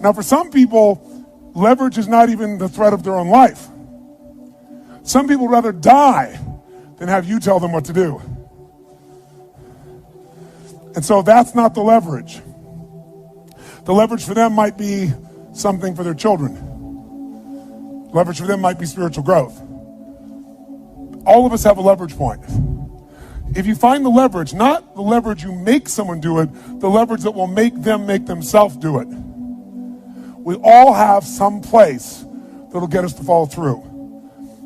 Now, for some people, leverage is not even the threat of their own life. Some people would rather die than have you tell them what to do. And so that's not the leverage. The leverage for them might be something for their children. Leverage for them might be spiritual growth. All of us have a leverage point. If you find the leverage, not the leverage you make someone do it, the leverage that will make them make themselves do it. We all have some place that'll get us to follow through.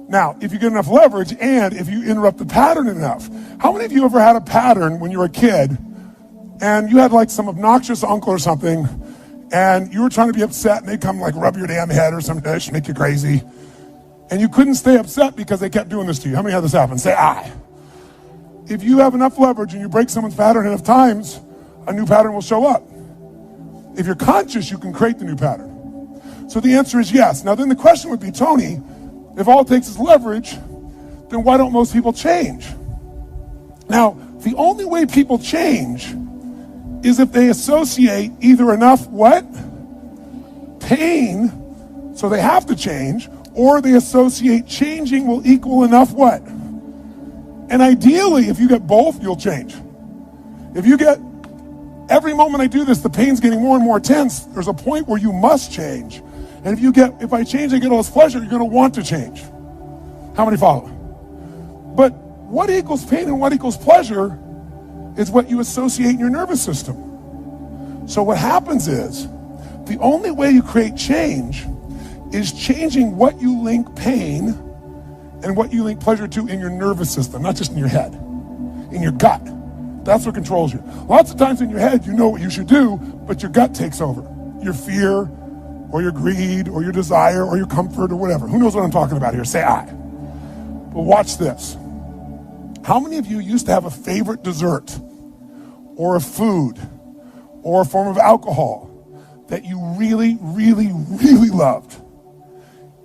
Now, if you get enough leverage and if you interrupt the pattern enough, how many of you ever had a pattern when you were a kid and you had like some obnoxious uncle or something and you were trying to be upset and they'd come like rub your damn head or some dish, make you crazy, and you couldn't stay upset because they kept doing this to you? How many had this happen? Say aye. If you have enough leverage and you break someone's pattern enough times, a new pattern will show up. If you're conscious, you can create the new pattern. So the answer is yes. Now then the question would be, Tony, if all it takes is leverage, then why don't most people change? Now, the only way people change is if they associate either enough what? Pain, so they have to change, or they associate changing will equal enough what? And ideally, if you get both, you'll change. If you get, every moment I do this, the pain's getting more and more intense, there's a point where you must change. And if I change, I get all this pleasure, you're going to want to change. How many follow? But what equals pain and what equals pleasure is what you associate in your nervous system. So what happens is, the only way you create change is changing what you link pain and what you link pleasure to in your nervous system, not just in your head, in your gut. That's what controls you. Lots of times in your head, you know what you should do, but your gut takes over. Your fear, or your greed, or your desire, or your comfort, or whatever. Who knows what I'm talking about here? Say aye. But watch this. How many of you used to have a favorite dessert, or a food, or a form of alcohol that you really, really, really loved?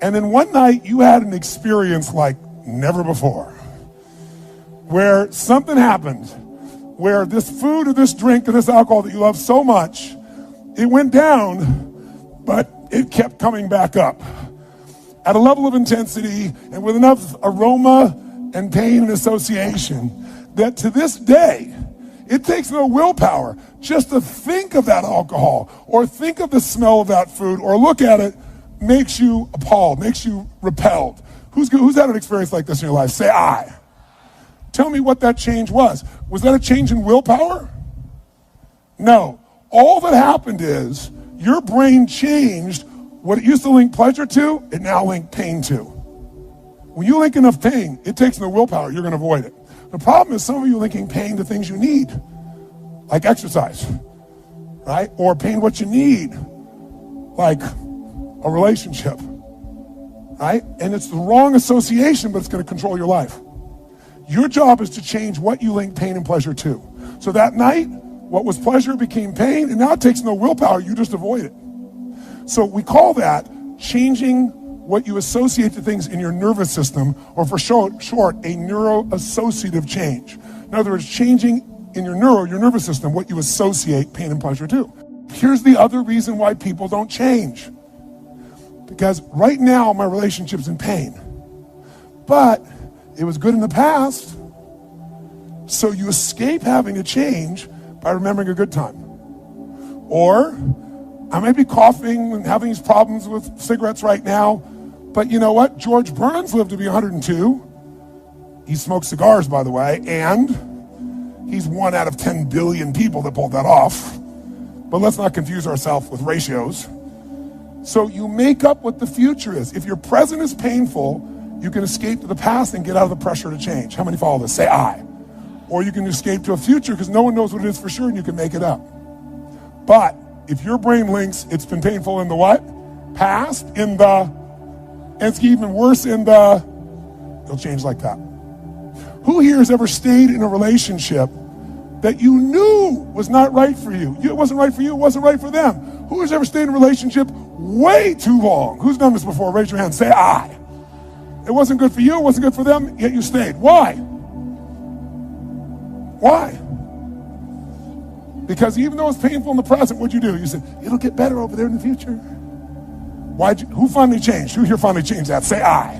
And then one night you had an experience like never before, where something happened, where this food or this drink or this alcohol that you love so much, it went down, but it kept coming back up at a level of intensity and with enough aroma and pain and association that to this day, it takes no willpower just to think of that alcohol or think of the smell of that food or look at it makes you appalled, makes you repelled. Who's had an experience like this in your life? Say aye. Tell me what that change was. Was that a change in willpower? No. All that happened is your brain changed what it used to link pleasure to, it now linked pain to. When you link enough pain, it takes no willpower, you're gonna avoid it. The problem is some of you linking pain to things you need, like exercise, right? Or pain what you need, like a relationship, right? And it's the wrong association, but it's gonna control your life. Your job is to change what you link pain and pleasure to. So that night, what was pleasure became pain, and now it takes no willpower, you just avoid it. So we call that changing what you associate to things in your nervous system, or for short, a neuroassociative change. In other words, changing in your nervous system, what you associate pain and pleasure to. Here's the other reason why people don't change. Because right now, my relationship's in pain. But it was good in the past, so you escape having to change by remembering a good time. Or, I might be coughing and having these problems with cigarettes right now, but you know what? George Burns lived to be 102. He smoked cigars, by the way, and he's 1 out of 10 billion people that pulled that off. But let's not confuse ourselves with ratios. So you make up what the future is. If your present is painful, you can escape to the past and get out of the pressure to change. How many follow this? Say aye. Or you can escape to a future because no one knows what it is for sure and you can make it up. But if your brain links, it's been painful in the what? Past, in the, and it's even worse in the, it'll change like that. Who here has ever stayed in a relationship that you knew was not right for you? It wasn't right for you, it wasn't right for them. Who has ever stayed in a relationship way too long? Who's done this before? Raise your hand, say aye. It wasn't good for you, it wasn't good for them, yet you stayed. Why? Why? Because even though it's painful in the present, what'd you do? You said, it'll get better over there in the future. Who finally changed? Who here finally changed that? Say I.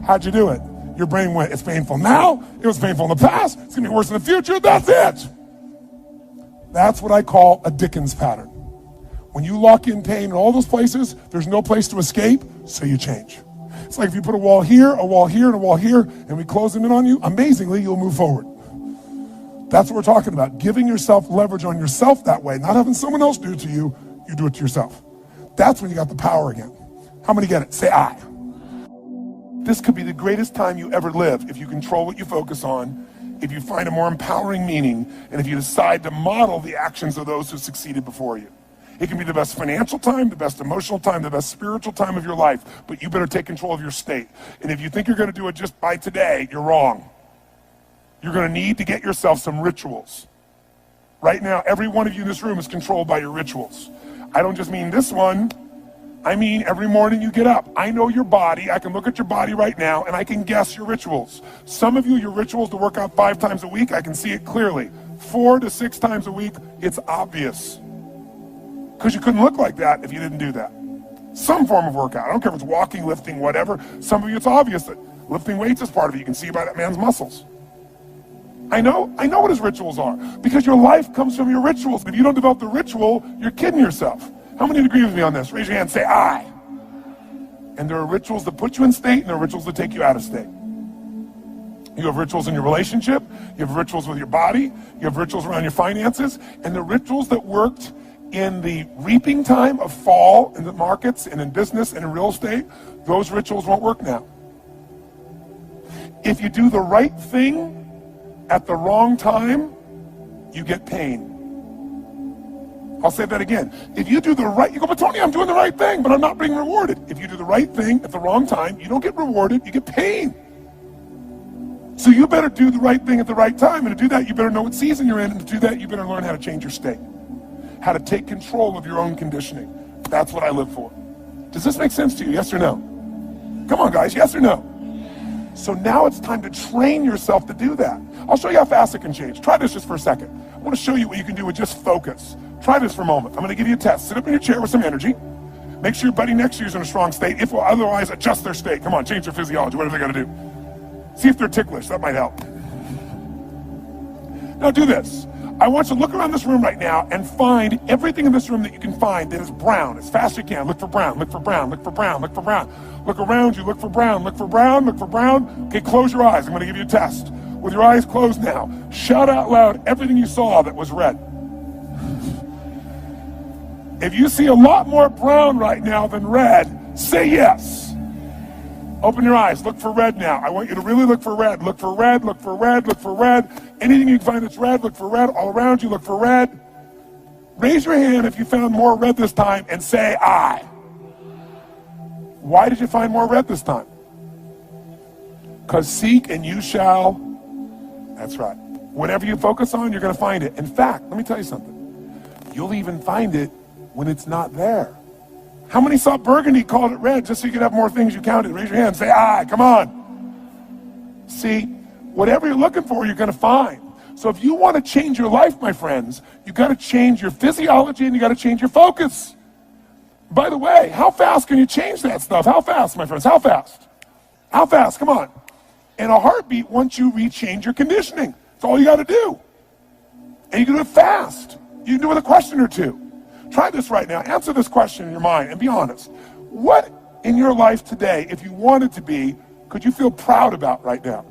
How'd you do it? Your brain went, it's painful now, it was painful in the past, it's gonna be worse in the future, that's it. That's what I call a Dickens pattern. When you lock in pain in all those places, there's no place to escape, so you change. It's like if you put a wall here, and a wall here, and we close them in on you, amazingly, you'll move forward. That's what we're talking about. Giving yourself leverage on yourself that way, not having someone else do it to you, you do it to yourself. That's when you got the power again. How many get it? Say I. This could be the greatest time you ever live if you control what you focus on, if you find a more empowering meaning, and if you decide to model the actions of those who succeeded before you. It can be the best financial time, the best emotional time, the best spiritual time of your life, but you better take control of your state. And if you think you're gonna do it just by today, you're wrong. You're gonna need to get yourself some rituals. Right now, every one of you in this room is controlled by your rituals. I don't just mean this one, I mean every morning you get up. I know your body, I can look at your body right now, and I can guess your rituals. Some of you, your rituals to work out 5 times a week, I can see it clearly. 4 to 6 times a week, it's obvious. Because you couldn't look like that if you didn't do that. Some form of workout, I don't care if it's walking, lifting, whatever. Some of you, it's obvious that lifting weights is part of it. You can see by that man's muscles. I know what his rituals are, because your life comes from your rituals. If you don't develop the ritual, you're kidding yourself. How many agree with me on this? Raise your hand, say I. And there are rituals that put you in state, and there are rituals that take you out of state. You have rituals in your relationship, you have rituals with your body, you have rituals around your finances, and the rituals that worked in the reaping time of fall in the markets and in business and in real estate, those rituals won't work now. If you do the right thing at the wrong time, you get pain. I'll say that again. If you do the right, you go, but Tony, I'm doing the right thing, but I'm not being rewarded. If you do the right thing at the wrong time, you don't get rewarded, you get pain. So you better do the right thing at the right time, and to do that, you better know what season you're in, and to do that, you better learn how to change your state, how to take control of your own conditioning. That's what I live for. Does this make sense to you, yes or no? Come on, guys, yes or no? So now it's time to train yourself to do that. I'll show you how fast it can change. Try this just for a second. I want to show you what you can do with just focus. Try this for a moment. I'm going to give you a test. Sit up in your chair with some energy. Make sure your buddy next to you is in a strong state. If otherwise, adjust their state. Come on, change their physiology, whatever they got to do. See if they're ticklish. That might help. Now do this. I want you to look around this room right now and find everything in this room that you can find that is brown as fast as you can. Look for brown, look for brown, look for brown, look for brown. Look around you, look for brown, look for brown, look for brown. Okay, close your eyes. I'm going to give you a test. With your eyes closed now, shout out loud everything you saw that was red. If you see a lot more brown right now than red, say yes. Open your eyes, look for red now. I want you to really look for red. Look for red, look for red, look for red. Anything you can find that's red, look for red. All around you, look for red. Raise your hand if you found more red this time and say I. Why did you find more red this time? Because seek and you shall. That's right. Whatever you focus on, you're going to find it. In fact, let me tell you something. You'll even find it when it's not there. How many saw burgundy, called it red, just so you could have more things you counted? Raise your hand, say I, come on. See, whatever you're looking for, you're going to find. So if you want to change your life, my friends, you got to change your physiology and you got to change your focus. By the way, how fast can you change that stuff? How fast, my friends? How fast? How fast? Come on. In a heartbeat, once you rechange your conditioning. That's all you got to do. And you can do it fast. You can do it with a question or two. Try this right now. Answer this question in your mind and be honest. What in your life today, if you wanted to be, could you feel proud about right now?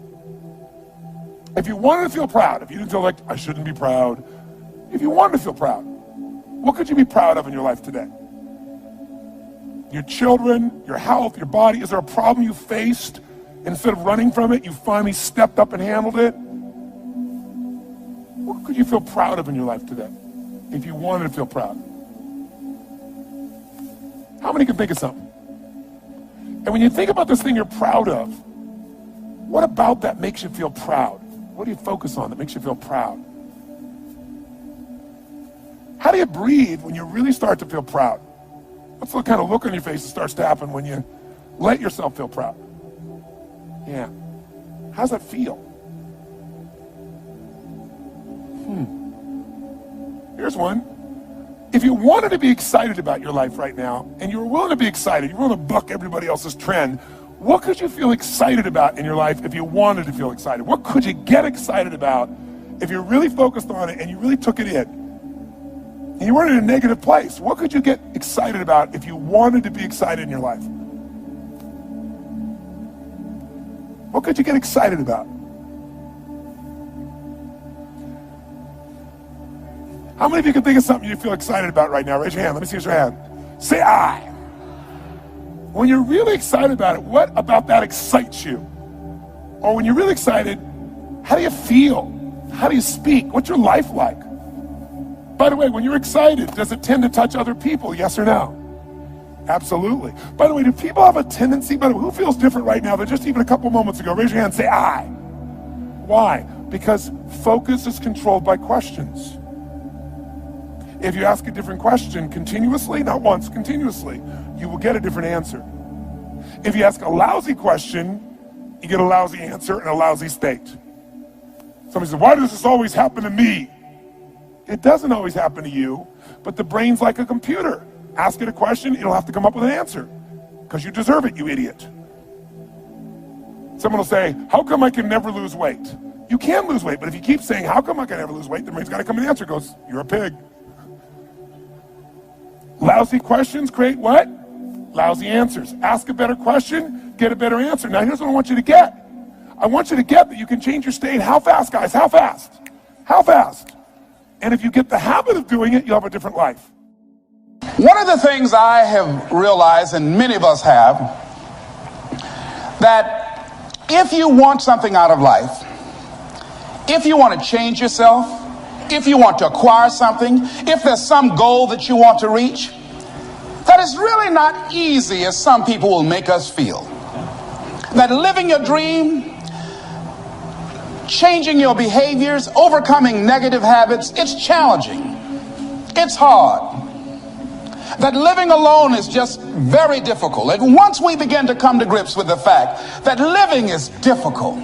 If you wanted to feel proud, if you didn't feel like, I shouldn't be proud, if you wanted to feel proud, what could you be proud of in your life today? Your children, your health, your body. Is there a problem you faced? Instead of running from it, you finally stepped up and handled it? What could you feel proud of in your life today, if you wanted to feel proud? How many can think of something? And when you think about this thing you're proud of, what about that makes you feel proud? What do you focus on that makes you feel proud? How do you breathe when you really start to feel proud? What's the kind of look on your face that starts to happen when you let yourself feel proud? Yeah. How's that feel? Here's one. If you wanted to be excited about your life right now, and you were willing to be excited, you were willing to buck everybody else's trend, what could you feel excited about in your life if you wanted to feel excited? What could you get excited about if you're really focused on it and you really took it in? And you weren't in a negative place. What could you get excited about if you wanted to be excited in your life? What could you get excited about? How many of you can think of something you feel excited about right now? Raise your hand. Let me see your hand. Say I. When you're really excited about it, what about that excites you? Or when you're really excited, how do you feel? How do you speak? What's your life like? By the way, when you're excited, does it tend to touch other people? Yes or no? Absolutely. By the way, do people have a tendency, by the way, who feels different right now than just even a couple moments ago? Raise your hand and say I. Why? Because focus is controlled by questions. If you ask a different question continuously, not once, continuously, you will get a different answer. If you ask a lousy question, you get a lousy answer and a lousy state. Somebody says, why does this always happen to me? It doesn't always happen to you, but the brain's like a computer. Ask it a question, it'll have to come up with an answer. Because you deserve it, you idiot. Someone will say, how come I can never lose weight? You can lose weight, but if you keep saying, how come I can never lose weight, the brain's got to come with an answer. It goes, you're a pig. Lousy questions create what? Lousy answers. Ask a better question, get a better answer. Now here's what I want you to get. I want you to get that you can change your state. How fast, guys? How fast? How fast? And if you get the habit of doing it, you'll have a different life. One of the things I have realized, and many of us have, that if you want something out of life, if you want to change yourself, if you want to acquire something, if there's some goal that you want to reach, that is really not easy as some people will make us feel. That living your dream, changing your behaviors, overcoming negative habits, it's challenging. It's hard. That living alone is just very difficult. And once we begin to come to grips with the fact that living is difficult,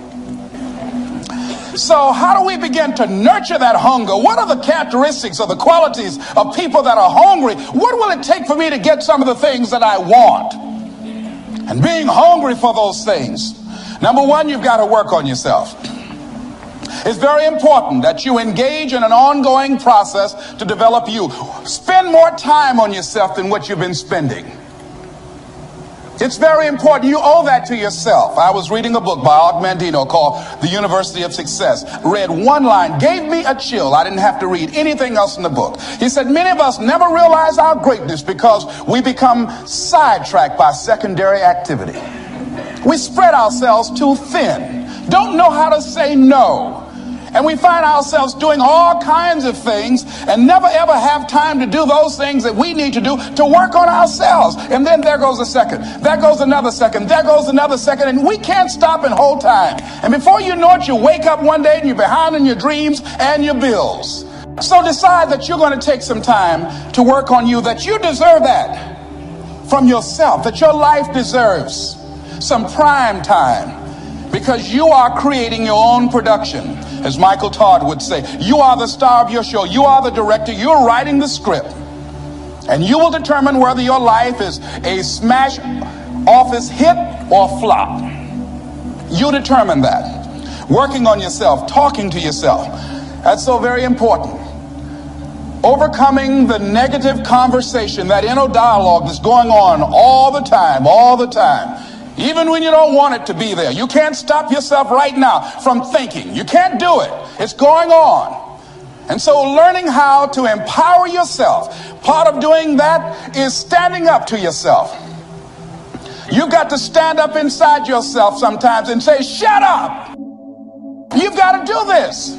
so how do we begin to nurture that hunger? What are the characteristics or the qualities of people that are hungry? What will it take for me to get some of the things that I want? And being hungry for those things, number one, you've got to work on yourself. It's very important that you engage in an ongoing process to develop you. Spend more time on yourself than what you've been spending. It's very important. You owe that to yourself. I was reading a book by Og Mandino called The University of Success. Read one line, gave me a chill. I didn't have to read anything else in the book. He said, many of us never realize our greatness because we become sidetracked by secondary activity. We spread ourselves too thin. Don't know how to say no. And we find ourselves doing all kinds of things and never ever have time to do those things that we need to do to work on ourselves. And then there goes a second, there goes another second, there goes another second, and we can't stop and hold time. And before you know it, you wake up one day and you're behind on your dreams and your bills. So decide that you're going to take some time to work on you, that you deserve that from yourself, that your life deserves some prime time. Because you are creating your own production. As Michael Todd would say, you are the star of your show. You are the director. You're writing the script. And you will determine whether your life is a smash office hit or flop. You determine that. Working on yourself, talking to yourself. That's so very important. Overcoming the negative conversation, that inner dialogue that's going on all the time, all the time. Even when you don't want it to be there. You can't stop yourself right now from thinking. You can't do it. It's going on. And so learning how to empower yourself, part of doing that is standing up to yourself. You've got to stand up inside yourself sometimes and say, shut up. You've got to do this.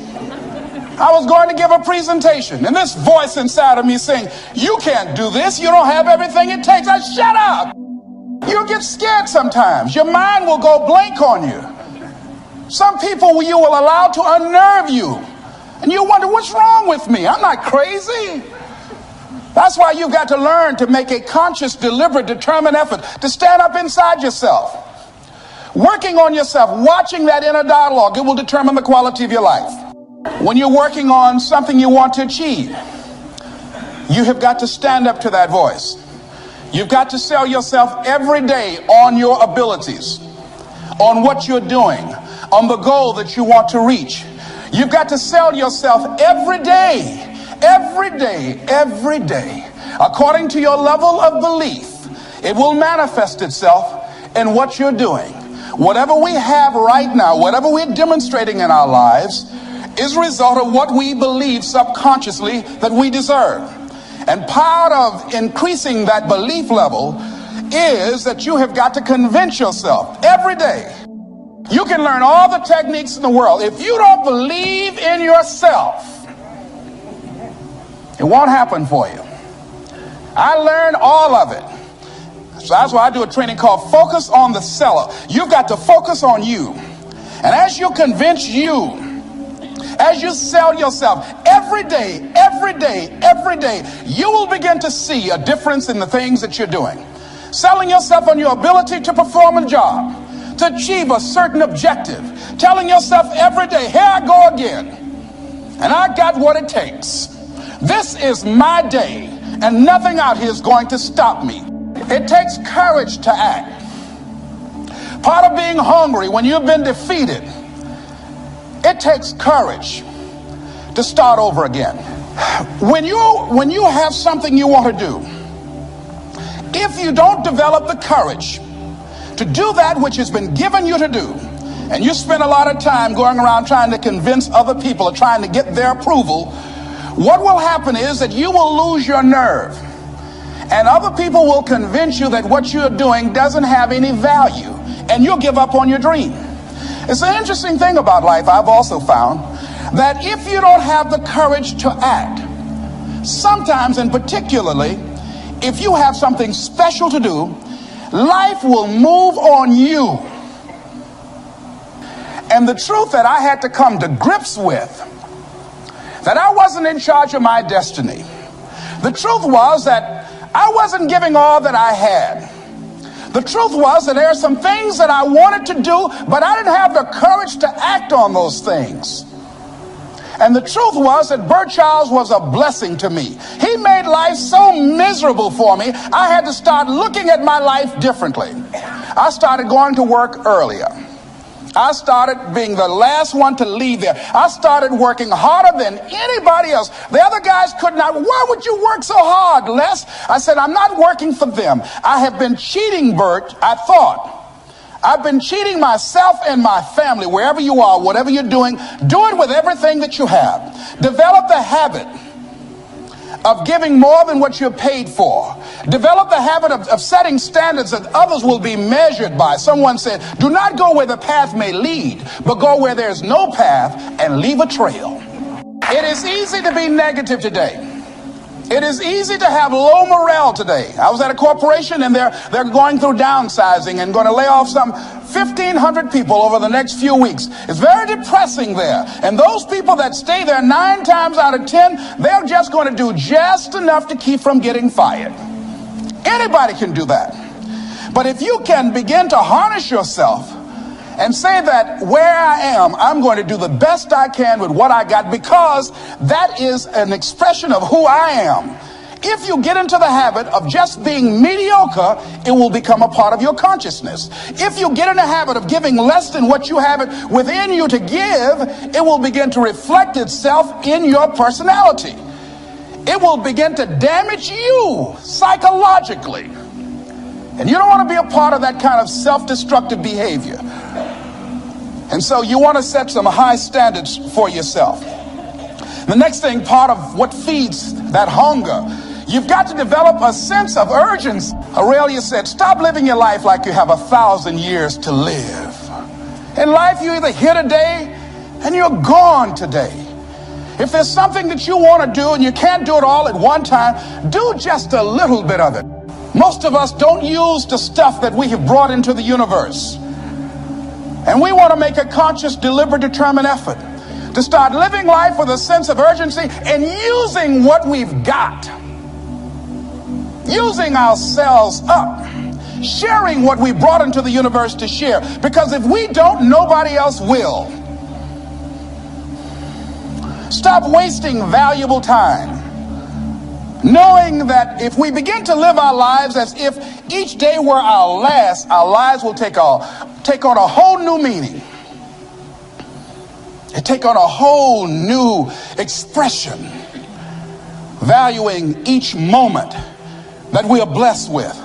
I was going to give a presentation and this voice inside of me saying, you can't do this. You don't have everything it takes. I shut up. You'll get scared sometimes. Your mind will go blank on you. Some people you will allow to unnerve you. And you wonder, what's wrong with me? I'm not crazy. That's why you've got to learn to make a conscious, deliberate, determined effort to stand up inside yourself. Working on yourself, watching that inner dialogue, it will determine the quality of your life. When you're working on something you want to achieve, You have got to stand up to that voice. You've got to sell yourself every day on your abilities, on what you're doing, on the goal that you want to reach. You've got to sell yourself every day, every day, every day. According to your level of belief, it will manifest itself in what you're doing. Whatever we have right now, whatever we're demonstrating in our lives, is a result of what we believe subconsciously that we deserve. And part of increasing that belief level is that you have got to convince yourself every day. You can learn all the techniques in the world. If you don't believe in yourself, it won't happen for you. I learned all of it. So that's why I do a training called Focus on the Seller. You've got to focus on you. And as you convince you, as you sell yourself every day, every day, every day, you will begin to see a difference in the things that you're doing. Selling yourself on your ability to perform a job, to achieve a certain objective. Telling yourself every day, here I go again. And I got what it takes. This is my day, and nothing out here is going to stop me. It takes courage to act. Part of being hungry when you've been defeated, it takes courage to start over again. When you have something you want to do, if you don't develop the courage to do that which has been given you to do, and you spend a lot of time going around trying to convince other people or trying to get their approval, what will happen is that you will lose your nerve. And other people will convince you that what you're doing doesn't have any value, and you'll give up on your dream. It's an interesting thing about life, I've also found, that if you don't have the courage to act, sometimes and particularly, if you have something special to do, life will move on you. And the truth that I had to come to grips with, that I wasn't in charge of my destiny. The truth was that I wasn't giving all that I had. The truth was that there are some things that I wanted to do, but I didn't have the courage to act on those things. And the truth was that Bert Childs was a blessing to me. He made life so miserable for me, I had to start looking at my life differently. I started going to work earlier. I started being the last one to leave there. I started working harder than anybody else. The other guys could not. Why would you work so hard, Les? I said, I'm not working for them. I have been cheating, Bert, I thought. I've been cheating myself and my family. Wherever you are, whatever you're doing, do it with everything that you have. Develop the habit of giving more than what you're paid for. Develop the habit of setting standards that others will be measured by. Someone said, do not go where the path may lead, but go where there's no path and leave a trail. It is easy to be negative today. It is easy to have low morale today. I was at a corporation and they're going through downsizing and going to lay off some 1,500 people over the next few weeks. It's very depressing there. And those people that stay there 9 times out of 10, they're just going to do just enough to keep from getting fired. Anybody can do that. But if you can begin to harness yourself and say that where I am, I'm going to do the best I can with what I got, because that is an expression of who I am. If you get into the habit of just being mediocre, it will become a part of your consciousness. If you get in the habit of giving less than what you have it within you to give, it will begin to reflect itself in your personality. It will begin to damage you psychologically. And you don't want to be a part of that kind of self-destructive behavior. And so you want to set some high standards for yourself. The next thing, part of what feeds that hunger, you've got to develop a sense of urgency. Aurelia said, stop living your life like you have 1,000 years to live. In life, you're either here today and you're gone today. If there's something that you want to do and you can't do it all at one time, do just a little bit of it. Most of us don't use the stuff that we have brought into the universe. And we want to make a conscious, deliberate, determined effort to start living life with a sense of urgency and using what we've got. Using ourselves up. Sharing what we brought into the universe to share. Because if we don't, nobody else will. Stop wasting valuable time Knowing that if we begin to live our lives as if each day were our last, our lives will take on a whole new meaning. It take on a whole new expression, valuing each moment that we are blessed with.